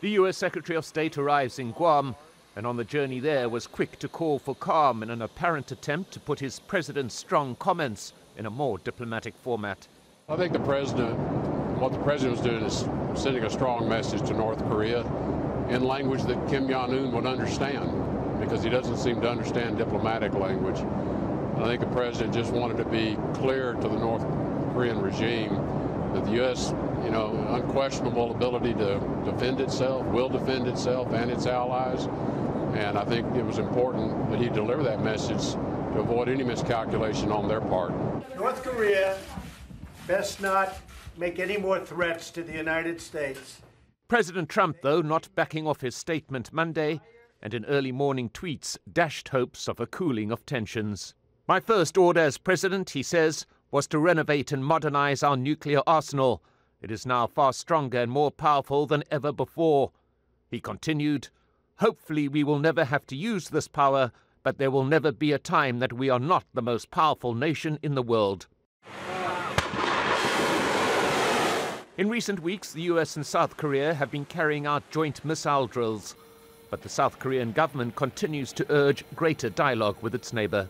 The US Secretary of State arrives in Guam and on the journey there was quick to call for calm in an apparent attempt to put his president's strong comments in a more diplomatic format. I think what the president was doing is sending a strong message to North Korea in language that Kim Jong-un would understand, because he doesn't seem to understand diplomatic language. And I think the president just wanted to be clear to the North Korean regime that the U.S., unquestionable ability to defend itself, will defend itself and its allies. And I think it was important that he deliver that message to avoid any miscalculation on their part. North Korea best not make any more threats to the United States. President Trump, though, not backing off his statement Monday, and in early morning tweets dashed hopes of a cooling of tensions. My first order as president, he says, was to renovate and modernize our nuclear arsenal. It is now far stronger and more powerful than ever before. He continued, hopefully we will never have to use this power, but there will never be a time that we are not the most powerful nation in the world. In recent weeks, the US and South Korea have been carrying out joint missile drills, but the South Korean government continues to urge greater dialogue with its neighbor.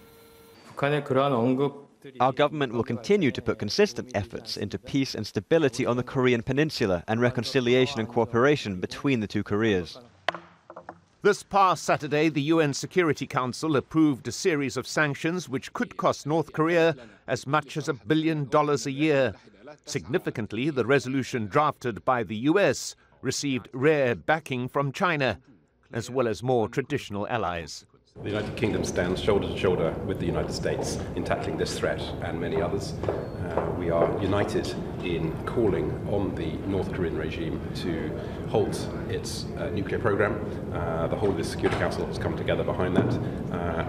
Our government will continue to put consistent efforts into peace and stability on the Korean peninsula and reconciliation and cooperation between the two Koreas. This past Saturday, the UN Security Council approved a series of sanctions which could cost North Korea as much as $1 billion a year. Significantly, the resolution drafted by the US received rare backing from China, as well as more traditional allies. The United Kingdom stands shoulder to shoulder with the United States in tackling this threat and many others. We are united in calling on the North Korean regime to halt its nuclear program. The whole of the Security Council has come together behind that,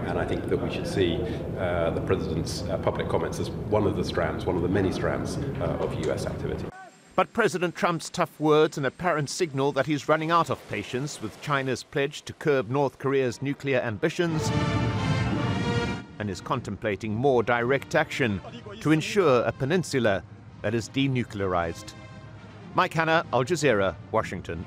and I think that we should see the President's public comments as one of the many strands of US activity. But President Trump's tough words an apparent signal that he's running out of patience with China's pledge to curb North Korea's nuclear ambitions and is contemplating more direct action to ensure a peninsula that is denuclearized. Mike Hanna, Al Jazeera, Washington.